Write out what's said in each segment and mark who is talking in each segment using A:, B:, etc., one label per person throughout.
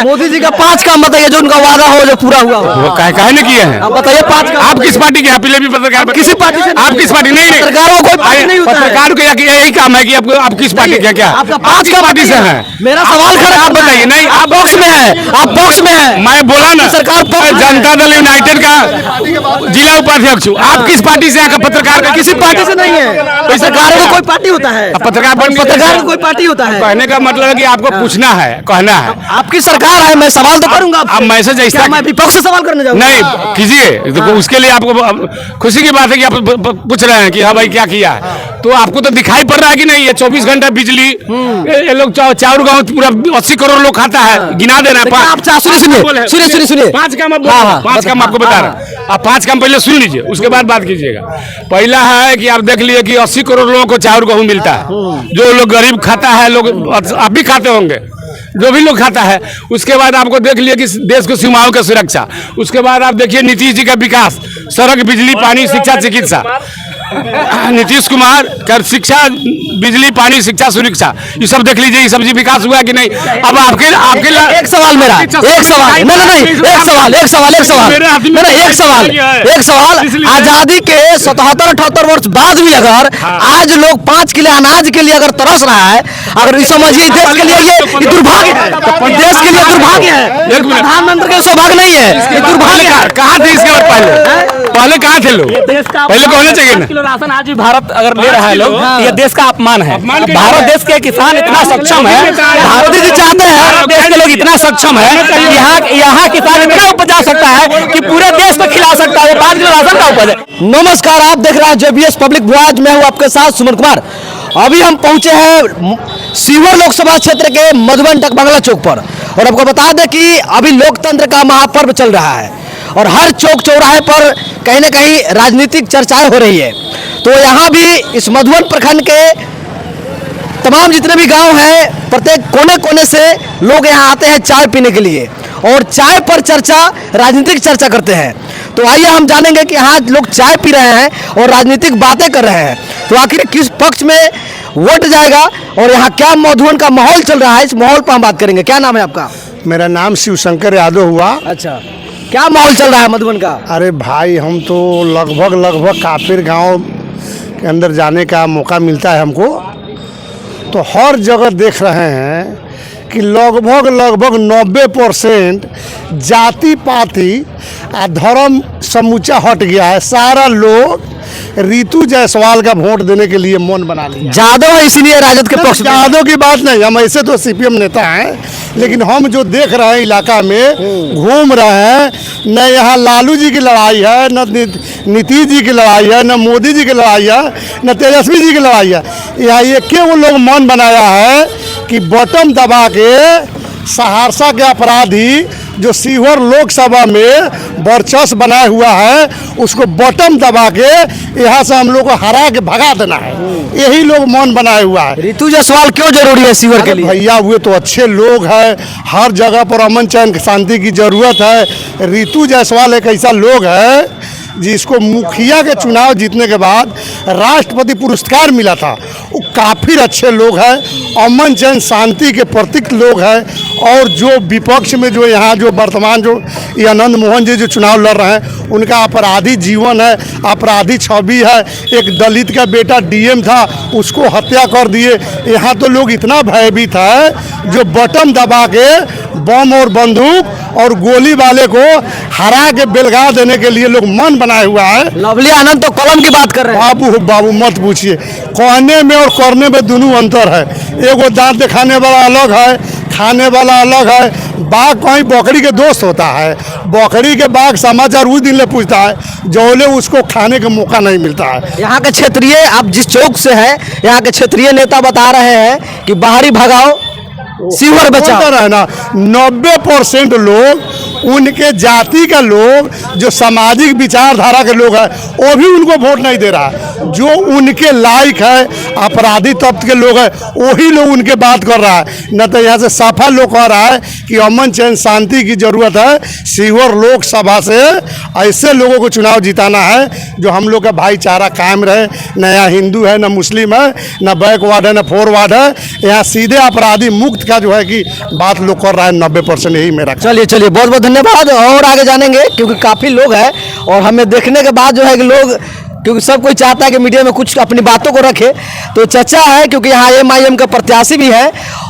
A: मोदी जी का 5 काम बताइए जो उनका वादा हो जो पूरा हुआ हो।
B: वो काहे नहीं किए हैं?
A: आप बताइए 5 काम।
B: आप किस पार्टी के हैं? पहले भी पत्रकार
A: किसी पार्टी से
B: आप किस पार्टी? नहीं
A: सरकार को कोई पार्टी नहीं होता है।
B: पत्रकार को यही काम है कि आपको आप किस पार्टी के क्या
A: आपका
B: आप किस पार्टी से हैं?
A: मेरा सवाल खड़ा
B: आप बताइए। नहीं
A: आप बॉक्स में है, आप बॉक्स में है।
B: मैं बोला ना
A: सरकार
B: जनता दल यूनाइटेड का जिला उपाध्यक्ष हूँ। आप किस पार्टी से हैं? पत्रकार का
A: किसी पार्टी से नहीं है। सरकार को कोई पार्टी होता है?
B: पत्रकार
A: को कोई पार्टी होता है?
B: कहने का मतलब है कि आपको पूछना है, कहना है।
A: आपकी सरकार है, मैं सवाल तो करूंगा।
B: आप मैसेज ऐसा
A: मैं विपक्ष से सवाल करने जाऊंगा?
B: नहीं कीजिए, तो उसके लिए आपको खुशी की बात है कि आप पूछ रहे हैं कि हाँ भाई क्या किया है। तो आपको तो दिखाई पड़ रहा है कि नहीं, ये 24 घंटा बिजली, ये लोग चाउर गाँव पूरा 80 करोड़ लोग खाता है, गिना देना है।
A: सुनिए
B: 5 काम आप 5 काम आपको बता रहे हैं। आप 5 काम पहले सुन लीजिए, उसके बाद बात कीजिएगा। पहला है कि आप देख लिए कि 80 करोड़ लोगों को चाउर गेहूं मिलता है। जो लोग गरीब खाता है, लोग आप भी खाते होंगे, जो भी लोग खाता है। उसके बाद आपको देख लिए कि देश को सीमाओं की सुरक्षा। उसके बाद आप देखिए नीतीश जी का विकास, सड़क, बिजली, पानी, शिक्षा, चिकित्सा। नीतीश कुमार कर शिक्षा, बिजली, पानी, शिक्षा, सुरक्षा, ये सब देख लीजिए, ये सब जी विकास हुआ कि नहीं। अब आपके एक सवाल मेरा, एक सवाल आजादी के 77-78 वर्ष बाद भी अगर आज लोग 5 किलो अनाज के लिए अगर तरस रहा है, अगर समझिए देश के लिए ये दुर्भाग्य है, देश के लिए दुर्भाग्य है। प्रधानमंत्री का सौभाग्य नहीं है, ये दुर्भाग्य है। कहाँ थे इसके बाद? पहले कहाँ थे लोग? पहले कहना चाहिए ना।
C: राशन आज भी भारत अगर ले रहा है लोग, ये देश का अपमान है। भारत देश के किसान इतना सक्षम है, भारत जी चाहते हैं देश के लोग इतना सक्षम है, यहाँ किसान इतना उपजा सकता है कि पूरे देश को खिला सकता है। 5 किलो राशन का उपज है।
A: नमस्कार, आप देख रहे हैं जेबीएस पब्लिक वॉइस। मैं हूं आपके साथ सुमन कुमार। अभी हम पहुंचे हैं सीवर लोकसभा क्षेत्र के मधुबन टकबंगला चौक पर, और आपको बता दें कि अभी लोकतंत्र का महापर्व चल रहा है और हर चौक चौराहे पर कहीं ना कहीं राजनीतिक चर्चाएं हो रही है। तो यहाँ भी इस मधुबन प्रखंड के तमाम जितने भी गांव हैं, प्रत्येक कोने कोने से लोग यहाँ आते हैं चाय पीने के लिए, और चाय पर चर्चा, राजनीतिक चर्चा करते हैं। तो आइए हम जानेंगे कि यहाँ लोग चाय पी रहे हैं और राजनीतिक बातें कर रहे हैं, तो आखिर किस पक्ष में वोट जाएगा और यहाँ क्या मधुबन का माहौल चल रहा है, इस माहौल पर हम बात करेंगे। क्या नाम है आपका?
D: मेरा नाम शिवशंकर यादव हुआ।
A: अच्छा, क्या माहौल चल रहा है मधुबन का?
D: अरे भाई, हम तो लगभग काफिर गांव के अंदर जाने का मौका मिलता है हमको, तो हर जगह देख रहे हैं कि लगभग 90% जाति पाति धर्म समूचा हट गया है। सारा लोग ऋतु जायसवाल का वोट देने के लिए मन बना लिया।
A: जादव है इसलिए राजद के पक्ष में?
D: जादव की बात नहीं, हम ऐसे तो सीपीएम नेता हैं, लेकिन हम जो देख रहे हैं इलाका में घूम रहे हैं, न यहाँ लालू जी की लड़ाई है, न नीतीश जी की लड़ाई है, न मोदी जी की लड़ाई है, न तेजस्वी जी की लड़ाई है। यहाँ एक वो लोग मन बनाया है कि बटन दबा के सहरसा के अपराधी जो सीहोर लोकसभा में वर्चस्व बनाया हुआ है, उसको बटन दबा के यहाँ से हम लोग को हरा के भगा देना है। यही लोग मन बनाए हुआ है।
A: ऋतु जायसवाल क्यों जरूरी है सीवर के लिए?
D: भैया, वे तो अच्छे लोग हैं, हर जगह पर अमन चैन शांति की जरूरत है। ऋतु जायसवाल एक ऐसा लोग है जिसको मुखिया के चुनाव जीतने के बाद राष्ट्रपति पुरस्कार मिला था। वो काफ़ी अच्छे लोग हैं, अमन चैन शांति के प्रतीक लोग हैं। और जो विपक्ष में जो यहाँ जो वर्तमान जो ये आनंद मोहन जी जो चुनाव लड़ रहे हैं, उनका अपराधी जीवन है, अपराधी छवि है। एक दलित का बेटा डीएम था, उसको हत्या कर दिए। यहाँ तो लोग इतना भयभीत है जो बटन दबा के बम और बंदूक और गोली वाले को हरा के बेलगा देने के लिए लोग मन बनाए हुआ है।
A: लवली आनंद तो कलम की बात कर रहे हैं।
D: बाबू मत पूछिए, कहने में और करने में दोनों अंतर है। एगो दांत दिखाने वाला अलग है, खाने वाला अलग है। बाघ कहीं बकरी के दोस्त होता है, बकरी के बाघ समाचार उस दिन ले पूछता है जोले उसको खाने का मौका नहीं मिलता है।
A: यहाँ के क्षेत्रीय, आप जिस चौक से हैं, यहाँ के क्षेत्रीय नेता बता रहे हैं कि बाहरी भगाओ, सीवर बचाओ।
D: है ना, 90% लोग उनके जाति का लोग, जो सामाजिक विचारधारा के लोग हैं, वो भी उनको वोट नहीं दे रहा है। जो उनके लायक है, अपराधी तत्व के लोग हैं, वही लोग उनके बात कर रहा है। न तो यहाँ से साफा लोग कह रहा है कि अमन चैन शांति की जरूरत है। शिवहर लोकसभा से ऐसे लोगों को चुनाव जिताना है जो हम लोग का भाईचारा कायम रहे। न यहाँ हिंदू है, न मुस्लिम है, न बैकवर्ड है, न फॉरवर्ड है। यहाँ सीधे अपराधी मुक्त का जो है कि बात लोग कर रहा है 90%। यही मेरा।
A: चलिए बहुत बहुत धन्यवाद। और आगे जानेंगे क्योंकि काफ़ी लोग हैं और हमें देखने के बाद जो है कि लोग, क्योंकि सब कोई चाहता है कि मीडिया में कुछ अपनी बातों को रखे। तो चचा है, क्योंकि यहाँ MIM का प्रत्याशी भी है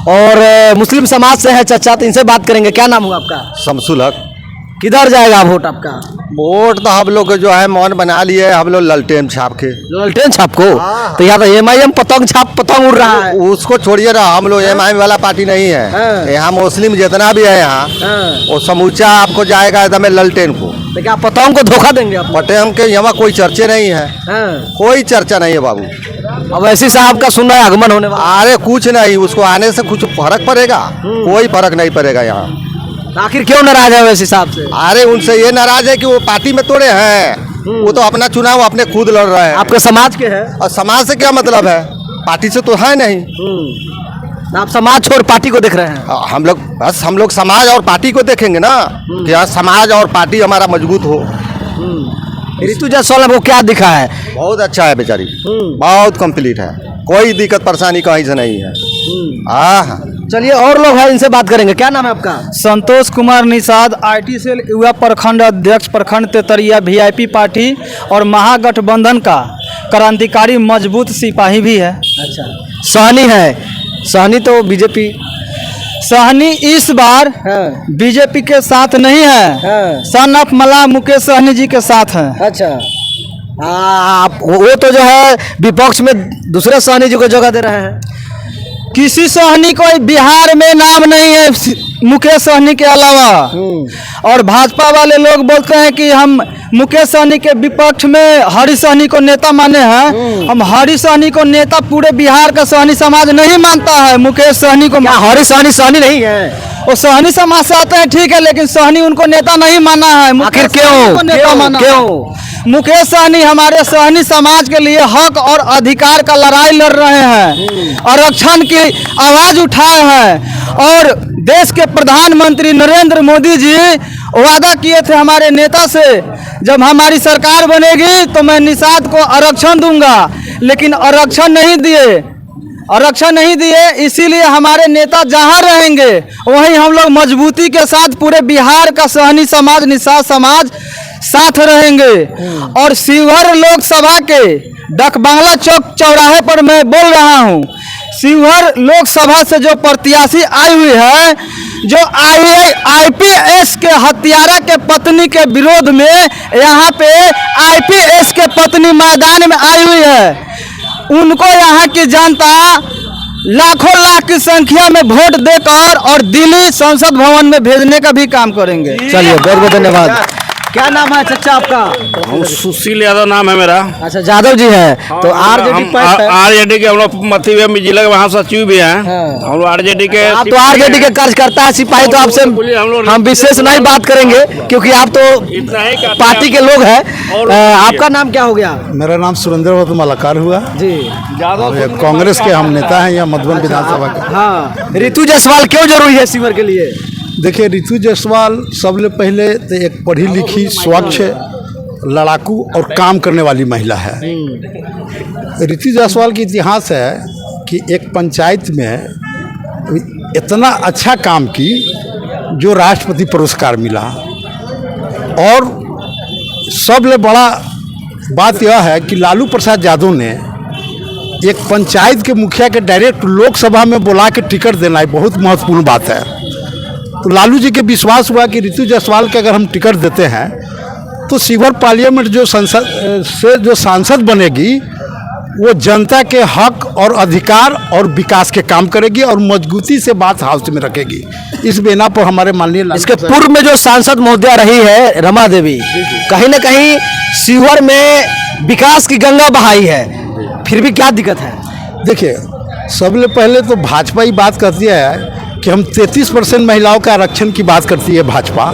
A: और मुस्लिम समाज से है चचा, तो इनसे बात करेंगे। क्या नाम हुआ आपका?
E: शमसुल हक।
A: किधर जाएगा वोट आपका?
E: वोट तो हम लोग जो है मौन बना लिए, हम लोग ललटेन छाप के।
A: ललटेन छाप को? तो यहाँ तो MIM पतंग उड़ रहा है।
E: उसको छोड़िए ना, हम लोग MIM वाला पार्टी नहीं है। यहाँ मुस्लिम जितना भी है यहाँ, वो समूचा आपको जाएगा एकदम ललटेन को।
A: तो क्या पतंग को धोखा देंगे आप?
E: पटेम के यहाँ कोई चर्चे नहीं है, कोई चर्चा नहीं है बाबू।
A: अब ऐसी साहब का सुन रहा है आगमन होने वाला।
E: अरे कुछ नहीं, उसको आने से कुछ फर्क पड़ेगा? कोई फर्क नहीं पड़ेगा यहाँ।
A: आखिर क्यों नाराज है वैसे साहब से?
E: अरे उनसे ये नाराज है कि वो पार्टी में तोड़े हैं। वो तो अपना चुनाव अपने खुद लड़ रहे हैं।
A: आपके समाज के हैं? और
E: समाज से क्या मतलब है, पार्टी से तो है नहीं।
A: आप समाज छोड़ पार्टी को देख रहे हैं?
E: हम लोग समाज और पार्टी को देखेंगे ना, कि हाँ समाज और पार्टी हमारा मजबूत हो।
A: ऋतु जायसवाल को क्या दिखा है?
E: बहुत अच्छा है बेचारी, बहुत कंप्लीट है, कोई दिक्कत परेशानी कहीं से नहीं है। हाँ
A: चलिए और लोग हैं, इनसे बात करेंगे। क्या नाम है आपका?
C: संतोष कुमार निषाद, IT सेल युवा प्रखंड अध्यक्ष, प्रखंड तेतरिया, VIP पार्टी और महागठबंधन का क्रांतिकारी मजबूत सिपाही भी है।
A: अच्छा, सहनी है? सहनी तो बीजेपी।
C: सहनी इस बार बीजेपी के साथ नहीं है, सन ऑफ मला मुकेश सहनी जी के साथ है।
A: अच्छा, आप वो तो जो है विपक्ष में दूसरे सहनी जी को जगह दे रहे हैं।
C: किसी सहनी को बिहार में नाम नहीं है मुकेश सहनी के अलावा। और भाजपा वाले लोग बोलते हैं कि हम मुकेश सहनी के विपक्ष में हरि सहनी को नेता माने हैं। हम हरि सहनी को नेता पूरे बिहार का सहनी समाज नहीं मानता है। मुकेश सहनी को
A: हरि सहनी नहीं है,
C: वो सहनी समाज से आते हैं, ठीक है, लेकिन सहनी उनको नेता नहीं माना है।
A: आखिर क्यों?
C: नेता माना क्यों? मुकेश सहनी हमारे सहनी समाज के लिए हक और अधिकार का लड़ाई लड़ रहे हैं, आरक्षण की आवाज उठाए हैं। और देश के प्रधानमंत्री नरेंद्र मोदी जी वादा किए थे हमारे नेता से, जब हमारी सरकार बनेगी तो मैं निषाद को आरक्षण दूंगा, लेकिन आरक्षण नहीं दिए। इसीलिए हमारे नेता जहां रहेंगे वहीं हम लोग मजबूती के साथ पूरे बिहार का सहनी समाज, निषाद समाज साथ रहेंगे। और शिवहर लोकसभा के डकबांगला चौक चौराहे पर मैं बोल रहा हूं, शिवहर लोकसभा से जो प्रत्याशी आई हुई है, जो IPS के हत्यारा के पत्नी के विरोध में यहाँ पे IPS के पत्नी मैदान में आई हुई है, उनको यहाँ की जनता लाखों लाख की संख्या में वोट देकर और दिल्ली संसद भवन में भेजने का भी काम करेंगे।
A: चलिए बहुत बहुत धन्यवाद। क्या नाम है चचा आपका?
B: सुशील यादव नाम है मेरा।
A: अच्छा, यादव जी है। तो
B: RJD के हम लोग मध्य जिले के वहाँ सचिव भी हैं। हम लोग RJD के,
A: आप तो RJD के कार्यकर्ता है, सिपाही। तो आपसे हम विशेष नहीं बात करेंगे क्योंकि आप तो पार्टी के लोग हैं। आपका नाम क्या हो गया?
D: मेरा नाम सुरेंद्र मलाकार हुआ
A: जी।
D: कांग्रेस के हम नेता हैं यहाँ मधुबन विधानसभा के।
A: हाँ, ऋतु जायसवाल क्यों जरूरी है शिवहर के लिए?
D: देखिए, ऋतु जायसवाल सबसे पहले तो एक पढ़ी लिखी, स्वच्छ, लड़ाकू और काम करने वाली महिला है। ऋतु जायसवाल की इतिहास है कि एक पंचायत में इतना अच्छा काम की जो राष्ट्रपति पुरस्कार मिला। और सबसे बड़ा बात यह है कि लालू प्रसाद यादव ने एक पंचायत के मुखिया के डायरेक्ट लोकसभा में बुला के टिकट देना है, बहुत महत्वपूर्ण बात है। तो लालू जी के विश्वास हुआ कि ऋतु जायसवाल के अगर हम टिकट देते हैं तो शिवहर पार्लियामेंट जो सांसद बनेगी वो जनता के हक और अधिकार और विकास के काम करेगी और मजबूती से बात हाउस में रखेगी। इस बिना पर हमारे माननीय
A: इसके पूर्व में जो सांसद महोदया रही है रमा देवी, कहीं ना कहीं शिवहर में विकास की गंगा बहाई है, फिर भी क्या दिक्कत है?
D: देखिए, सबसे पहले तो भाजपा ही बात कहती है
F: कि हम 33% महिलाओं के आरक्षण की बात करती है भाजपा,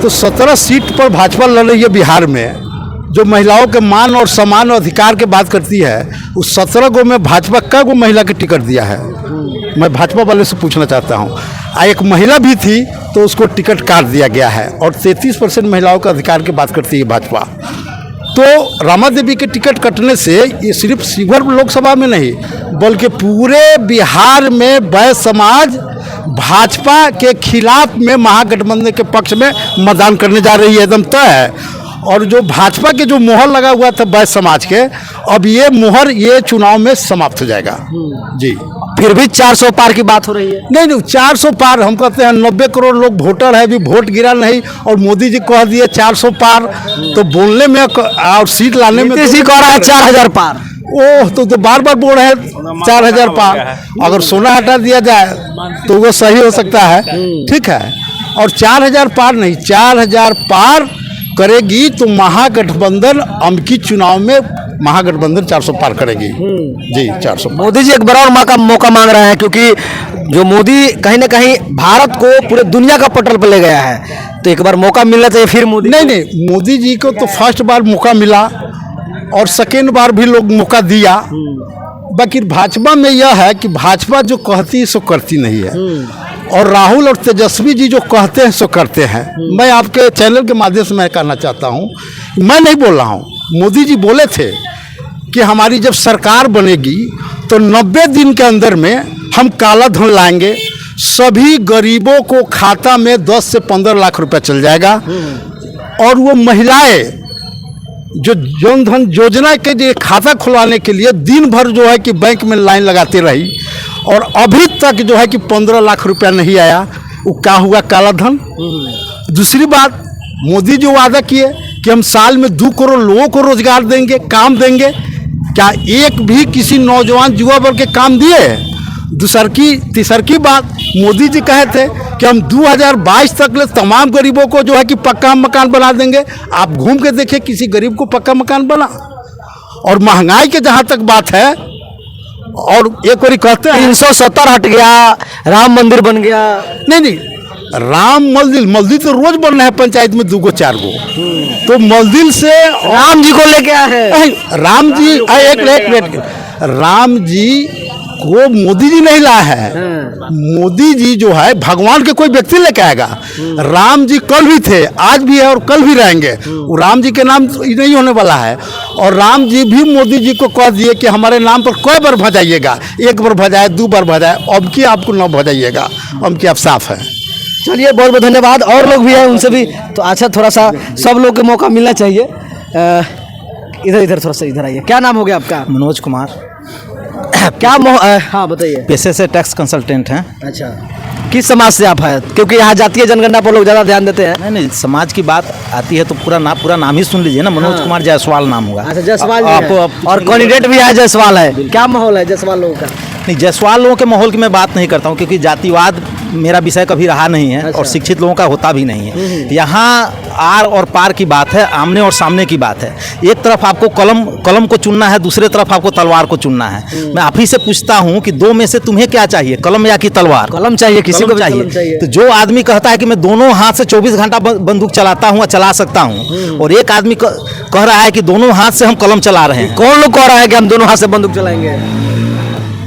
F: तो 17 सीट पर भाजपा लड़ रही है बिहार में। जो महिलाओं के मान और समान अधिकार की बात करती है, उस 17 गो में भाजपा कै गो महिला के टिकट दिया है? मैं भाजपा वाले से पूछना चाहता हूँ। एक महिला भी थी तो उसको टिकट काट दिया गया है, और 33% महिलाओं के अधिकार की बात करती है भाजपा। तो रामा देवी के टिकट कटने से ये सिर्फ शिवहर लोकसभा में नहीं, बल्कि पूरे बिहार में वैश्य समाज भाजपा के खिलाफ में महागठबंधन के पक्ष में मतदान करने जा रही है, एकदम तय है। और जो भाजपा के जो मोहर लगा हुआ था वैश्य समाज के, अब ये मोहर ये चुनाव में समाप्त हो जाएगा जी।
A: फिर भी 400 पार की बात हो रही है।
F: नहीं 400 पार, हम कहते हैं 90 करोड़ लोग वोटर है, अभी वोट गिरा नहीं, और मोदी जी कह दिए 400 पार, तो बोलने में और सीट लाने में
A: नीतीश जी कह रहा है 4000 पार।
F: ओह, तो बार बार बोल रहे हैं 4000 पार। अगर सोना हटा दिया जाए तो वो सही हो सकता है, ठीक है। और 4000 पार नहीं, 4000 पार करेगी तो महागठबंधन अमकी चुनाव में महागठबंधन 400 पार करेगी जी। 400
A: मोदी जी एक बार और मौका मांग रहे हैं, क्योंकि जो मोदी कहीं ना कहीं भारत को पूरे दुनिया का पटल पर ले गया है, तो एक बार मौका मिलना चाहिए फिर मोदी।
F: नहीं, मोदी जी को तो फर्स्ट बार मौका मिला और सेकेंड बार भी लोग मौका दिया। बाकी भाजपा में यह है कि भाजपा जो कहती है सो करती नहीं है, और राहुल और तेजस्वी जी जो कहते हैं सो करते हैं। मैं आपके चैनल के माध्यम से मैं कहना चाहता हूँ, मैं नहीं बोल रहा हूँ, मोदी जी बोले थे कि हमारी जब सरकार बनेगी तो 90 दिन के अंदर में हम काला धन लाएंगे, सभी गरीबों को खाता में 10 से 15 लाख रुपया चल जाएगा, और वो महिलाएं जो जन धन योजना के लिए खाता खुलवाने के लिए दिन भर जो है कि बैंक में लाइन लगाती रही, और अभी तक जो है कि 15 लाख रुपया नहीं आया। वो क्या हुआ? काला धन। दूसरी बात, मोदी जो वादा किए कि हम साल में 2 करोड़ लोगों को रोजगार देंगे, काम देंगे, क्या एक भी किसी नौजवान युवा वर्ग के काम दिए? तीसर की बात, मोदी जी कहे थे कि हम 2022 तक ले तमाम गरीबों को जो है कि पक्का मकान बना देंगे। आप घूम के देखिए किसी गरीब को पक्का मकान बना। और महंगाई के जहाँ तक बात है, और एक बार कहते हैं
A: 370 हट गया, राम मंदिर बन गया।
F: नहीं, राम मस्जिद तो रोज बन रहा है पंचायत में 2 गो 4 गो, तो मस्जिद से
A: राम जी को लेके आए हैं।
F: राम जी एक मिनट, राम जी को मोदी जी नहीं लाया है। मोदी जी जो है भगवान के कोई व्यक्ति लेके आएगा। राम जी कल भी थे, आज भी है और कल भी रहेंगे। वो राम जी के नाम नहीं होने वाला है। और राम जी भी मोदी जी को कह दिए कि हमारे नाम पर कई बार भजाइएगा, 1 बार भजाए, 2 बार भजाए, अब की आपको न भजाइएगा, अब की आप साफ है।
A: चलिए, बहुत बहुत धन्यवाद। और लोग भी हैं, उनसे भी तो अच्छा थोड़ा सा सब लोग को मौका मिलना चाहिए। इधर थोड़ा सा इधर आइए। क्या नाम हो गया आपका?
C: मनोज कुमार।
A: क्या हाँ बताइए।
C: पेशे से टैक्स कंसल्टेंट हैं।
A: अच्छा, किस समाज से आप हैं? क्योंकि यहाँ जातीय जनगणना पर लोग ज़्यादा ध्यान देते हैं।
C: नहीं, समाज की बात आती है तो पूरा नाम ही सुन लीजिए ना। मनोज कुमार जायसवाल नाम होगा।
A: अच्छा, जायसवाल और कैंडिडेट भी है जायसवाल है। क्या माहौल है जायसवाल लोगों का?
C: नहीं, जायसवाल लोगों के माहौल की मैं बात नहीं करता हूँ, क्योंकि जातिवाद मेरा विषय कभी रहा नहीं है।
A: अच्छा।
C: और शिक्षित लोगों का होता भी नहीं है। यहाँ आर और पार की बात है, आमने और सामने की बात है। एक तरफ आपको कलम को चुनना है, दूसरे तरफ आपको तलवार को चुनना है। मैं आप ही से पूछता हूँ कि 2 में से तुम्हें क्या चाहिए, कलम या कि तलवार?
A: कलम चाहिए, किसी को भी कलम
C: चाहिए। तो जो आदमी कहता है कि मैं दोनों हाथ से 24 घंटा बंदूक चलाता हूँ, चला सकता हूँ, और एक आदमी कह रहा है कि दोनों हाथ से हम कलम चला रहे हैं।
A: कौन लोग कह रहा है कि हम दोनों हाथ से बंदूक चलाएंगे?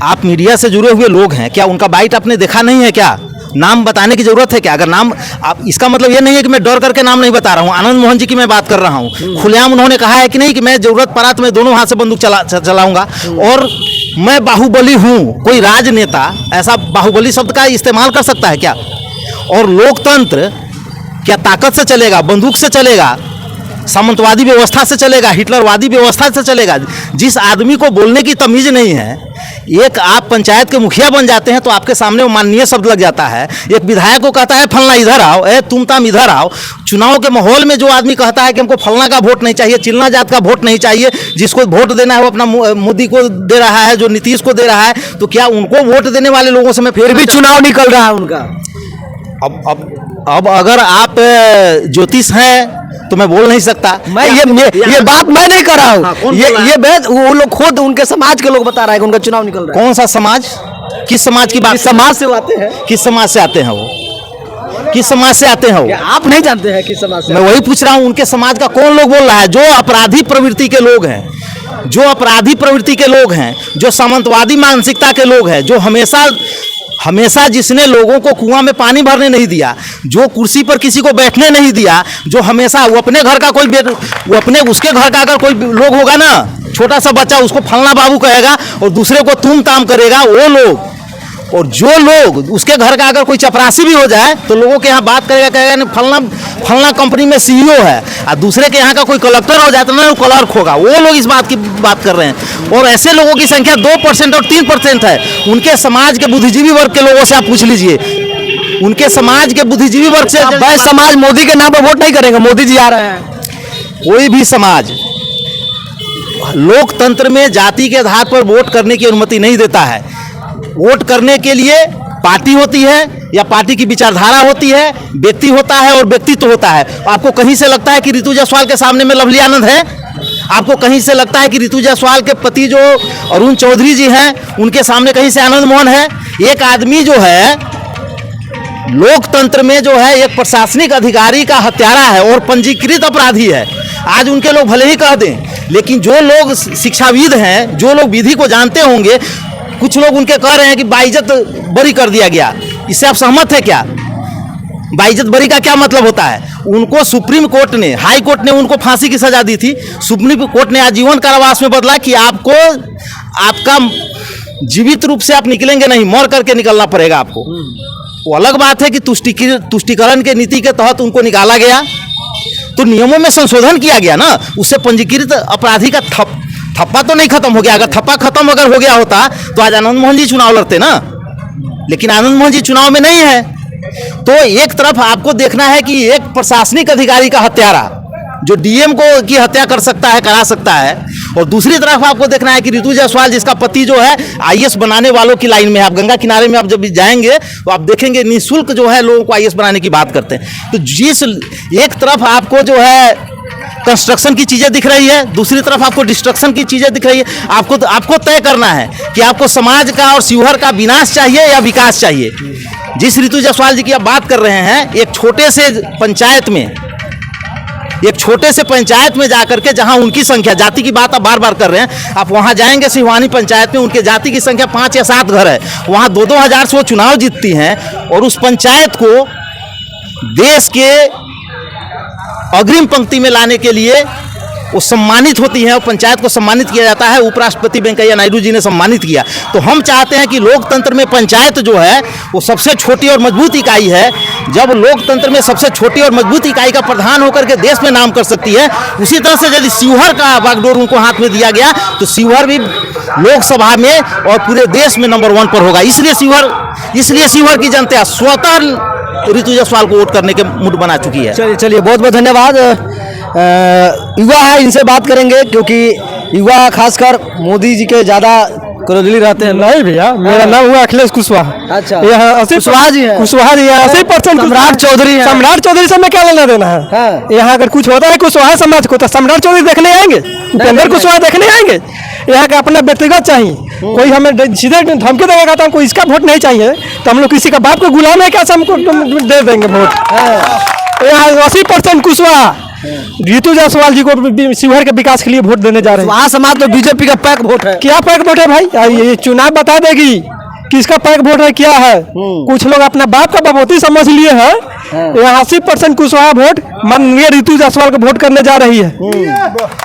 C: आप मीडिया से जुड़े हुए लोग हैं, क्या उनका बाइट आपने देखा नहीं है? क्या नाम बताने की जरूरत है क्या? अगर नाम आप, इसका मतलब ये नहीं है कि मैं डर करके नाम नहीं बता रहा हूँ। आनंद मोहन जी की मैं बात कर रहा हूँ। खुलेआम उन्होंने कहा है कि नहीं कि मैं जरूरत पड़ा तो मैं दोनों हाथ से बंदूक चलाऊंगा, और मैं बाहुबली हूँ। कोई राजनेता ऐसा बाहुबली शब्द का इस्तेमाल कर सकता है क्या? और लोकतंत्र क्या ताकत से चलेगा, बंदूक से चलेगा, सामंतवादी व्यवस्था से चलेगा, हिटलरवादी व्यवस्था से चलेगा? जिस आदमी को बोलने की तमीज नहीं है, एक आप पंचायत के मुखिया बन जाते हैं तो आपके सामने वो माननीय शब्द लग जाता है। एक विधायक को कहता है फलना इधर आओ, तुम ताम इधर आओ। चुनाव के माहौल में जो आदमी कहता है कि हमको फलना का वोट नहीं चाहिए, चिल्ला जात का वोट नहीं चाहिए, जिसको वोट देना है वो अपना मोदी को दे रहा है, जो नीतीश को दे रहा है, तो क्या उनको वोट देने वाले लोगों से मैं
A: फिर भी चुनाव निकल रहा है उनका?
C: अब अगर आप ज्योतिष हैं तो मैं बोल नहीं सकता।
A: मैं ये बात मैं नहीं कर रहा हूँ। ये बात वो लोग खुद उनके समाज के लोग बता रहे हैं कि उनका चुनाव निकल रहा है।
C: कौन सा समाज?
G: किस समाज की बात?
A: किस समाज से वो आते हैं?
G: किस समाज से आते हैं वो? किस समाज से आते हैं वो?
A: क्या आप नहीं जानते हैं किस समाज से?
G: मैं वही पूछ रहा हूँ, उनके समाज का कौन लोग बोल रहा है? जो अपराधी प्रवृत्ति के लोग हैं, जो अपराधी प्रवृत्ति के लोग हैं, जो सामंतवादी मानसिकता के लोग हैं, जो हमेशा जिसने लोगों को कुआं में पानी भरने नहीं दिया, जो कुर्सी पर किसी को बैठने नहीं दिया, जो हमेशा वो अपने घर का वो अपने उसके घर का अगर कोई लोग होगा ना, छोटा सा बच्चा उसको फलना बाबू कहेगा और दूसरे को तुम ताम करेगा, वो लोग। और जो लोग उसके घर का अगर कोई चपरासी भी हो जाए तो लोगों के यहाँ बात करेगा, कहेगा नहीं फलना कंपनी में सीईओ है, और दूसरे के यहाँ का कोई कलेक्टर हो जाता है ना, वो क्लर्क होगा। वो लोग इस बात की बात कर रहे हैं, और ऐसे लोगों की संख्या 2% और 3% है। उनके समाज के बुद्धिजीवी वर्ग के लोगों से आप पूछ लीजिए, उनके समाज के बुद्धिजीवी वर्ग से।
A: वह समाज मोदी के नाम पर वोट नहीं करेंगे, मोदी जी आ रहे हैं।
G: कोई भी समाज लोकतंत्र में जाति के आधार पर वोट करने की अनुमति नहीं देता है। वोट करने के लिए पार्टी होती है या पार्टी की विचारधारा होती है, व्यक्ति होता है और व्यक्तित्व होता है। आपको कहीं से लगता है कि ऋतु जायसवाल के सामने में लवली आनंद है? आपको कहीं से लगता है कि ऋतु जायसवाल के पति जो अरुण चौधरी जी हैं उनके सामने कहीं से आनंद मोहन है? एक आदमी जो है लोकतंत्र में जो है एक प्रशासनिक अधिकारी का हत्यारा है और पंजीकृत अपराधी है। आज उनके लोग भले ही कह दें, लेकिन जो लोग शिक्षाविद हैं, जो लोग विधि को जानते होंगे, कुछ लोग उनके कह रहे हैं कि बाइज्जत बरी कर दिया गया। इससे आप सहमत है क्या? बाइज्जत बरी का क्या मतलब होता है? उनको सुप्रीम कोर्ट ने, हाई कोर्ट ने उनको फांसी की सजा दी थी, सुप्रीम कोर्ट ने आजीवन कारावास में बदला कि आपका जीवित रूप से आप निकलेंगे नहीं, मर करके निकलना पड़ेगा आपको। वो अलग बात है कि तुष्टिकरण के नीति के तहत उनको निकाला गया, तो नियमों में संशोधन किया गया ना, उससे पंजीकृत अपराधी का थप्पा तो नहीं खत्म हो गया। अगर थप्पा खत्म अगर हो गया होता तो आज आनंद मोहन जी चुनाव लड़ते ना, लेकिन आनंद मोहन जी चुनाव में नहीं है। तो एक तरफ आपको देखना है कि एक प्रशासनिक अधिकारी का हत्यारा जो डीएम को की हत्या कर सकता है, करा सकता है, और दूसरी तरफ आपको देखना है कि ऋतु जायसवाल जिसका पति जो है आईएएस बनाने वालों की लाइन में है। आप गंगा किनारे में आप जब भी जाएंगे तो आप देखेंगे निःशुल्क जो है लोगों को आईएएस बनाने की बात करते हैं। तो जिस एक तरफ आपको जो है कंस्ट्रक्शन की चीजें दिख रही है, दूसरी तरफ आपको डिस्ट्रक्शन की चीजें दिख रही है। आपको तय करना है कि आपको समाज का और शिवहर का विनाश चाहिए या विकास चाहिए। जिस ऋतु जायसवाल जी की आप बात कर रहे हैं, एक छोटे से पंचायत में जाकर के, जहां उनकी संख्या, जाति की बात आप बार बार कर रहे हैं, आप वहां जाएंगे सिहुआनी पंचायत में, उनके जाति की संख्या 5 या 7 घर है, वहां 2-2 हजार से वो चुनाव जीतती हैं, और उस पंचायत को देश के अग्रिम पंक्ति में लाने के लिए वो सम्मानित होती हैं और पंचायत को सम्मानित किया जाता है। उपराष्ट्रपति वेंकैया नायडू जी ने सम्मानित किया। तो हम चाहते हैं कि लोकतंत्र में पंचायत जो है वो सबसे छोटी और मजबूत इकाई है। जब लोकतंत्र में सबसे छोटी और मजबूत इकाई का प्रधान होकर के देश में नाम कर सकती है, उसी तरह से यदि शिवहर का बागडोर उनको हाथ में दिया गया तो शिवहर भी लोकसभा में और पूरे देश में नंबर 1 पर होगा। इसलिए शिवहर की जनता स्वतः ऋतु जायसवाल को वोट करने के मूड बना चुकी है।
A: चलिए बहुत बहुत धन्यवाद। युवा है, इनसे बात करेंगे, क्योंकि युवा खासकर मोदी जी के ज़्यादा क्रोधली रहते हैं।
H: नहीं भैया, मेरा नाम हुआ अखिलेश कुशवाहा।
A: अच्छा,
H: यहाँ
A: कुशवाहा जी है।
H: 80%
A: सम्राट चौधरी है।
H: सम्राट चौधरी से मैं क्या लेना देना है?
A: हाँ।
H: यहाँ अगर कुछ होता है कुशवाहा समाज को तो सम्राट चौधरी देखने आएंगे, उपेंद्र कुशवाहा देखने आएंगे? यहाँ का अपना व्यक्तिगत चाहिए। कोई हमें सीधे धमकी देगा तो हमको इसका वोट नहीं चाहिए, तो हम लोग किसी का बाप को गुलाम है क्या हमको दे देंगे वोट? यहाँ 80% कुशवाहा ऋतु जायसवाल जी को शिवहर के विकास के लिए वोट देने जा रहे हैं।
A: वहाँ समाज तो बीजेपी का पैक वोट है।
H: क्या पैक वोट है भाई? ये चुनाव बता देगी किसका पैक वोट है, क्या है। कुछ लोग अपना बाप का बबोती समझ लिए हैं। यहाँ 80% कुशवाहा वोट माननीय ऋतु जायसवाल को वोट करने जा रही है।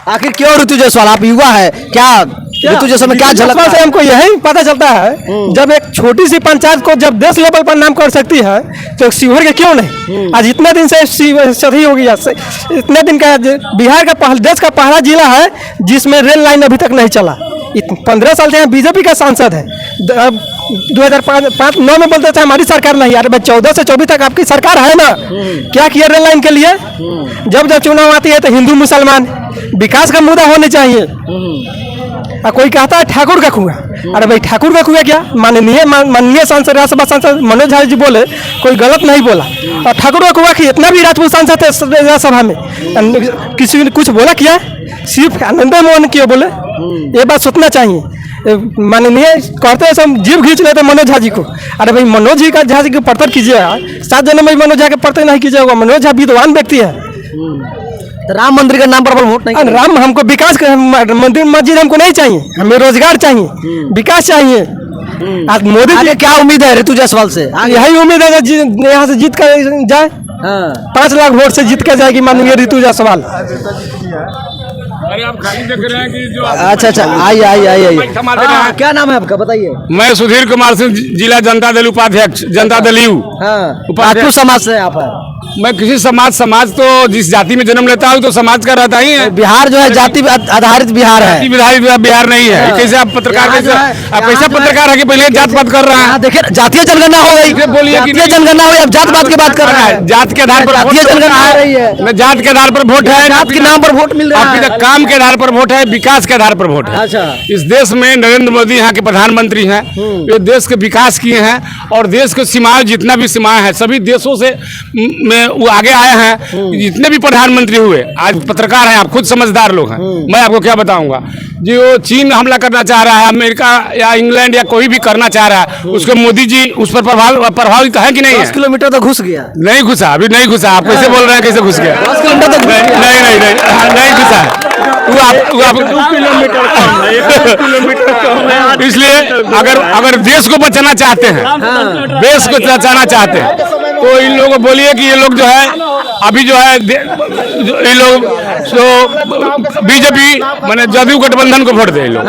A: आखिर क्यों ऋतु जायसवाल? आप युवा है, क्या ऋतु जायसवाल में क्या झलकता है?
H: हमको यही पता चलता है, जब एक छोटी सी पंचायत को जब देश लेवल पर नाम कर सकती है तो शिवहर के क्यों नहीं? आज इतने दिन से सदी हो गया, इतने दिन का बिहार का देश का पहला जिला है जिसमें रेल लाइन अभी तक नहीं चला। 15 साल से यहाँ बीजेपी का सांसद है। 2005-9 में बोलते थे हमारी सरकार नहीं, अरे भाई 14 से 24 तक आपकी सरकार है ना, क्या किया रेल लाइन के लिए? जब चुनाव आती है तो हिंदू मुसलमान विकास का मुद्दा होने चाहिए। कोई कहता है ठाकुर का कुआं, अरे भाई ठाकुर का कुआं क्या? माननीय सांसद, राज्यसभा सांसद मनोज झा जी बोले, कोई गलत नहीं बोला। और ठाकुर का कुआं की इतना भी राजपूत सांसद थे राज्यसभा में, किसी ने कुछ बोला क्या? सिर्फ आनंद मोहन क्यों बोले? ये बात सोचना चाहिए। माननीय कहते हैं सब जीव खींच लेते मनोज झा जी को। अरे भाई मनोज जी का झा जी को पड़तर कीजिएगा, 7 जन्म में मनोज झा के पड़तर नहीं कीजिएगा। मनोज झा विद्वान व्यक्ति है।
A: तो राम मंदिर के नाम पर वोट नहीं।
H: राम हमको विकास मंदिर मस्जिद हमको नहीं चाहिए, हमें रोजगार चाहिए, विकास चाहिए। आज मोदी जी
A: क्या उम्मीद है ऋतु जायसवाल से?
H: यही उम्मीद है कि यहाँ से जीत कर जाए। 5 लाख वोट से जीत कर जाएगी माननीय ऋतु जायसवाल।
B: अरे आप खाली देख रहे हैं कि जो
A: अच्छा आइए
B: हाँ,
A: क्या नाम है आपका बताइए?
B: मैं सुधीर कुमार सिंह, जिला जनता दल उपाध्यक्ष, जनता दल यू।
A: राजपूत समाज से आप है?
B: मैं किसी समाज तो जिस जाति में जन्म लेता हूँ तो समाज का रहता ही है।
A: बिहार जो है जाति आधारित बिहार है,
B: जाति आधारित बिहार नहीं है। कैसे आप पत्रकार कैसा पत्रकार है कि पहले जात पात कर रहे हैं?
A: देखिए जातीय जनगणना हो गई,
B: बोलिए
A: जातीय जनगणना हो गई, अब जात पात की बात कर रहा है।
B: जात के आधार पर
A: जातीय जनगणना हो रही है,
B: जात के आधार पर वोट है,
A: जात के नाम पर वोट मिल रहा है,
B: काम के आधार पर वोट है, विकास के आधार पर वोट है।
A: अच्छा,
B: इस देश में नरेंद्र मोदी यहाँ के प्रधानमंत्री हैं, ये देश के विकास किए हैं और देश के सीमाएं जितना भी सीमाएं हैं सभी देशों से में वो आगे आए हैं। जितने भी प्रधानमंत्री हुए आज पत्रकार हैं, आप खुद समझदार लोग हैं। मैं आपको क्या बताऊंगा, जो चीन हमला करना चाह रहा है, अमेरिका या इंग्लैंड या कोई भी करना चाह रहा है, उसको मोदी जी उस पर प्रभावित है कि नहीं है?
A: 10 किलोमीटर तो घुस गया।
B: नहीं घुसा, अभी नहीं घुसा। आप कैसे बोल रहे हैं कैसे घुस गया?
A: 10 किलोमीटर तो
B: नहीं घुसा है। वो आप 2 किलोमीटर इसलिए अगर देश को बचाना चाहते हैं, देश को बचाना चाहते हैं तो इन लोगों को बोलिए कि ये लोग जो है अभी जो है ये लोग बीजेपी माने जदयू गठबंधन को वोट दे लोग।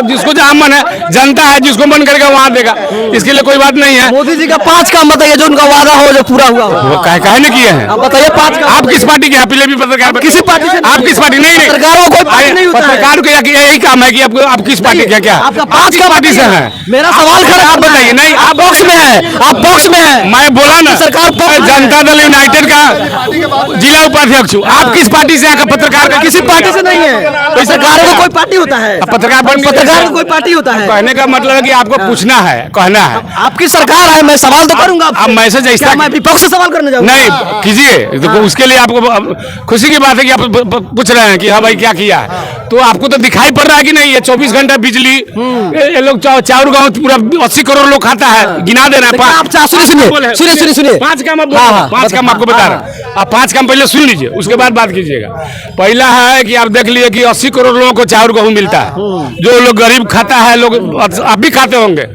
B: जिसको जहाँ मन है, जनता है जिसको मन करेगा वहाँ देगा, इसके लिए कोई बात नहीं है।
A: मोदी जी का 5 काम बताइए जो उनका वादा हो जो पूरा हुआ।
B: वो काहे ने किए हैं?
A: आप बताइए 5 काम।
B: आप किस पार्टी के हैं? पहले भी पत्रकार
A: किसी पार्टी से?
B: आप किस पार्टी? नहीं
A: पत्रकारों को कोई पार्टी नहीं होता है।
B: पत्रकार को यही काम है कि आप किस पार्टी के क्या?
A: आपका
B: आप
A: 5
B: किस पार्टी से हैं?
A: मेरा सवाल खड़ा
B: आप बताइए। नहीं,
A: आप बॉक्स में है, आप बॉक्स में है।
B: मैं बोला ना,
A: सरकार
B: जनता दल यूनाइटेड का जिला उपाध्यक्ष हूँ। आप किस पार्टी से? पत्रकार का
A: किसी पार्टी से नहीं है। पत्रकारों को कोई पार्टी होता है?
B: पत्रकार
A: को कोई पार्टी होता है?
B: कहने का मतलब है कि आपको पूछना है, कहना है।
A: आपकी सरकार है, मैं सवाल तो करूंगा।
B: आप मैसेज ऐसा,
A: मैं विपक्ष से सवाल करने जाऊंगा?
B: नहीं कीजिए, तो उसके लिए आपको खुशी की बात है कि आप पूछ रहे हैं कि हाँ भाई क्या किया है। तो आपको तो दिखाई पड़ रहा है कि नहीं, ये 24 घंटा बिजली, ये लोग चाउर गाँव पूरा 80 करोड़ लोग खाता है, गिना देना।
A: सुनिए
B: 5 काम 5 काम आपको बता रहा हूँ। आप 5 काम पहले सुन लीजिए, उसके बाद बात कीजिएगा। पहला है कि आप देख लिए कि 80 करोड़ लोगों को चाउर गेहूं मिलता है। जो लोग गरीब खाता है, लोग आप भी खाते होंगे,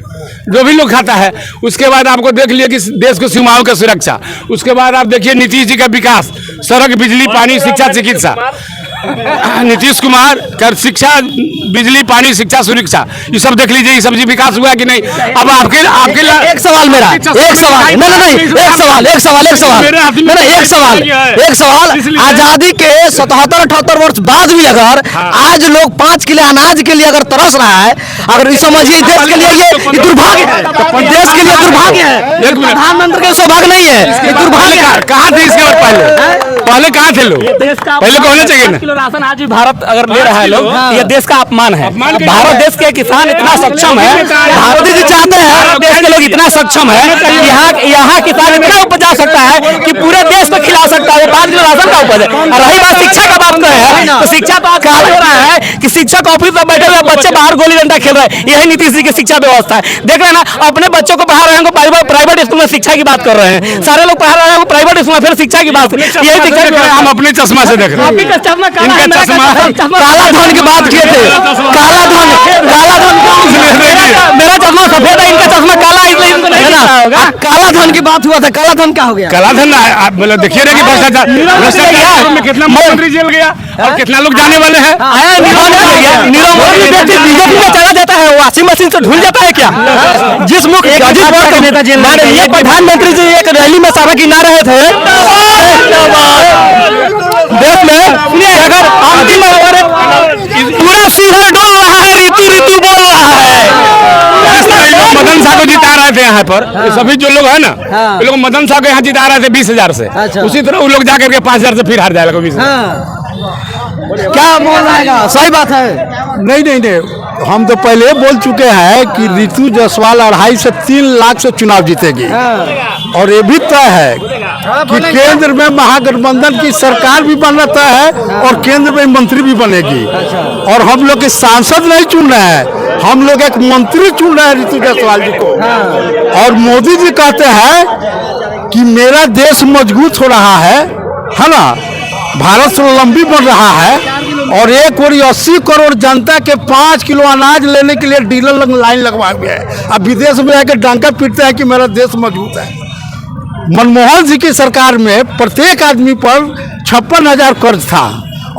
B: जो भी लोग खाता है। उसके बाद आपको देख लिया कि देश को सीमाओं की सुरक्षा। उसके बाद आप देखिए नीतीश जी का विकास, सड़क, बिजली, पानी, शिक्षा, चिकित्सा। नीतीश कुमार कर शिक्षा, बिजली, पानी, शिक्षा, सुरक्षा, ये सब देख लीजिए, ये सब जी विकास हुआ कि नहीं। अब आपके एक सवाल मेरा,
A: एक सवाल आजादी के 77-78 वर्ष बाद भी अगर आज लोग 5 किलो अनाज के लिए अगर तरस रहा है, अगर ये समझिए देश के लिए ये दुर्भाग्य है, देश के लिए दुर्भाग्य है। प्रधानमंत्री के सौभाग्य नहीं है, ये दुर्भाग्य है।
B: कहाँ थे इसके बाद? पहले कहाँ थे लोग? पहले को होना चाहिए ना।
C: राशन आज भी भारत अगर ले रहा है लोग, ये देश का अपमान है। भारत देश के किसान इतना सक्षम है, भारत जी चाहते हैं देश के लोग इतना सक्षम है, यहाँ किसान इतना उपजा सकता है कि पूरे देश को खिला सकता है। 5 किलो राशन का उपज है। और रही बात शिक्षा का बात कर रहे हैं, तो शिक्षा तो आज हो रहा है कि शिक्षक ऑफिस में बैठे हुए बच्चे बाहर गोली डंडा खेल रहे हैं। यही नीतीश जी की शिक्षा व्यवस्था है। देख रहे हैं ना, अपने बच्चों को पढ़ा रहे हैं, प्राइवेट स्कूल में शिक्षा की बात कर रहे हैं। सारे लोग पढ़ा रहे हैं प्राइवेट स्कूल में, फिर शिक्षा की बात। यही शिक्षा
B: हम अपने चश्मा से देख रहे हैं।
C: इनका चश्मा
A: काला धन की बात किए थे, काला धन
C: मेरा चश्मा सफेद है, इनका चश्मा काला है, इसलिए इनको नहीं दिखता होगा।
A: काला धन की बात हुआ था, काला धन क्या हो गया?
B: काला धन मतलब देखिए ना कि भ्रष्टाचार में कितना मुख्यमंत्री जेल गया और कितना लोग जाने वाले हैं।
H: बीजेपी में चला जाता है, वॉशिंग मशीन से धुल जाता है क्या? जिस मुख्य ये प्रधानमंत्री जी एक रैली में सारा गिना रहे थे देश में, अगर अंतिम पूरा सीधा डोल रहा है, ऋतु बोल रहा है।
B: मदन शाह को जिता रहे थे यहाँ पर, सभी जो लोग है ना, ये लोग मदन शाह को यहाँ जिता रहे थे 20,000 से। उसी तरह वो लोग जाकर के 5,000 से फिर हार जाएगा 20,000।
A: क्या बोल रहेगा? सही बात है।
F: नहीं, हम तो पहले बोल चुके हैं कि ऋतु जायसवाल 2.5 से 3 लाख से चुनाव जीतेगी। और ये भी तय है कि केंद्र में महागठबंधन की सरकार भी बनता है और केंद्र में मंत्री भी बनेगी। और हम लोग के सांसद नहीं चुन रहे हैं, हम लोग एक मंत्री चुन रहे हैं ऋतु जायसवाल जी को, और मोदी जी कहते हैं कि मेरा देश मजबूत हो रहा है ना, भारत स्वावलंबी बन रहा है, और 180 करोड़ जनता के 5 किलो अनाज लेने के लिए डीलर लाइन लगवा गया है। अब विदेश में आकर डंका पीटते हैं कि मेरा देश मजबूत है। मनमोहन जी की सरकार में प्रत्येक आदमी पर 56,000 कर्ज था,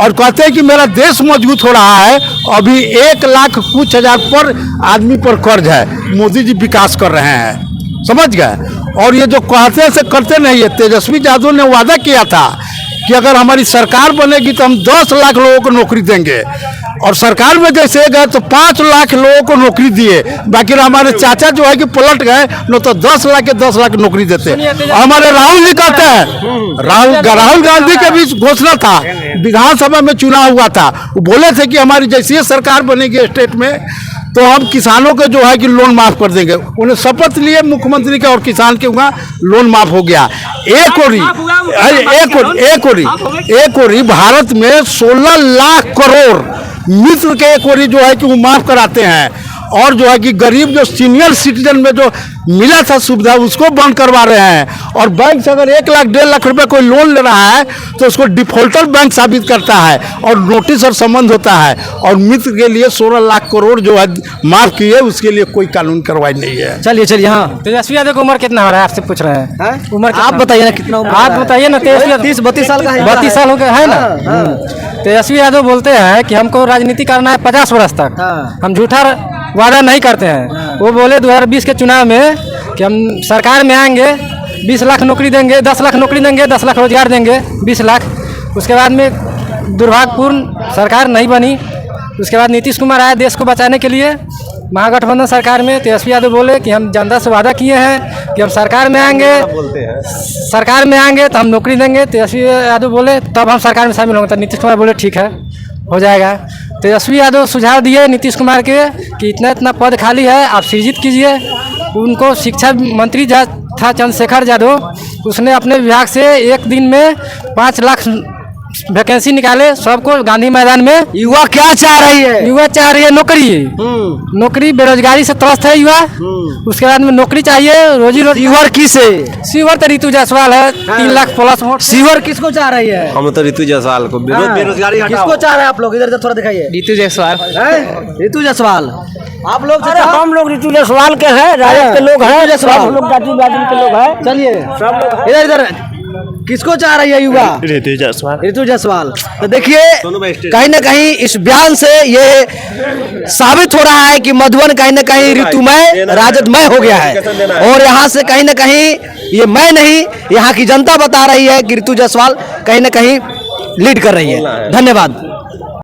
F: और कहते हैं कि मेरा देश मजबूत हो रहा है। अभी 1 लाख कुछ हजार पर आदमी पर कर्ज है। मोदी जी विकास कर रहे हैं, समझ गए। और ये जो कहते हैं से करते नहीं है। तेजस्वी यादव ने वादा किया था कि अगर हमारी सरकार बनेगी तो हम 10 लाख लोगों को नौकरी देंगे, और सरकार में जैसे गए तो 5 लाख लोगों को नौकरी दिए। बाकी हमारे चाचा जो है कि पलट गए, न तो 10 लाख के 10 लाख नौकरी देते। हमारे राहुल जी कहते हैं, राहुल गांधी के भी घोषणा था, विधानसभा में चुनाव हुआ था, वो बोले थे कि हमारी जैसी सरकार बनेगी स्टेट में तो हम किसानों के जो है कि लोन माफ कर देंगे। उन्हें शपथ लिए मुख्यमंत्री का, और किसान के वहाँ लोन माफ हो गया। एक ओरी भारत में 16 लाख करोड़ मिस्र के एक ओरी जो है कि वो माफ कराते हैं, और जो है कि गरीब जो सीनियर सिटीजन में जो मिला था सुविधा उसको बंद करवा रहे हैं। और बैंक से अगर 1 लाख 1.5 लाख रुपए कोई लोन ले रहा है तो उसको डिफॉल्टर बैंक साबित करता है, और नोटिस और संबंध होता है। और मित्र के लिए 16 लाख करोड़ जो है माफ किए, उसके लिए कोई कानून कार्रवाई नहीं है।
A: चलिए हाँ,
H: तेजस्वी यादव की उम्र कितना हो रहा है आपसे पूछ रहे हैं? उम्र
A: आप बताइए ना कितना उम्र?
H: आप बताइए ना।
A: 30-32 साल का है।
H: 32 साल हो गया है ना। तेजस्वी यादव बोलते हैं कि हमको राजनीति करना है 50 वर्ष तक, हम झूठा वादा नहीं करते हैं। वो बोले 2020 के चुनाव में कि हम सरकार में आएंगे, 20 लाख नौकरी देंगे, 10 लाख नौकरी देंगे, 10 लाख रोजगार देंगे, 20 लाख। उसके बाद में दुर्भाग्यपूर्ण सरकार नहीं बनी। उसके बाद नीतीश कुमार आए देश को बचाने के लिए महागठबंधन सरकार में। तेजस्वी यादव बोले कि हम जनता से वादा किए हैं कि हम सरकार में आएंगे तो हम नौकरी देंगे। तेजस्वी यादव बोले तब हम सरकार में शामिल होंगे। तो नीतीश कुमार बोले ठीक है, हो जाएगा। तेजस्वी यादव सुझाव दिए नीतीश कुमार के कि इतना पद खाली है, आप सृजित कीजिए। उनको शिक्षा मंत्री था चंद्रशेखर यादव, उसने अपने विभाग से एक दिन में 5 लाख वैकेंसी निकाले सबको गांधी मैदान में।
A: युवा क्या चाह रही है?
H: युवा चाह रही है नौकरी। नौकरी, बेरोजगारी से त्रस्त है युवा। उसके बाद में नौकरी चाहिए, रोजी रोटी।
A: सीवर किसे?
H: सीवर तो ऋतु जायसवाल है, 3 लाख प्लस वोट।
A: सीवर किसको चाह रही है?
E: हम तो ऋतु जायसवाल को। बेरोजगारी
A: किसको चाह रहे हैं आप लोग? इधर थोड़ा दिखाइए।
C: ऋतु जायसवाल।
A: ऋतु जायसवाल। आप लोग?
C: अरे हम लोग ऋतु जायसवाल के हैं, राजद के लोग हैं, सब लोग जाति के लोग हैं।
A: चलिए इधर किसको चाह रही है युवा?
C: ऋतु जायसवाल।
A: ऋतु जायसवाल। तो देखिए कहीं ना कहीं इस बयान से ये साबित हो रहा है कि मधुबन कहीं ना कहीं ऋतुमय राजदमय हो गया है, और यहाँ से कहीं ना कहीं ये मैं नहीं, यहाँ की जनता बता रही है कि ऋतु जायसवाल कहीं ना कहीं लीड कर रही है। धन्यवाद।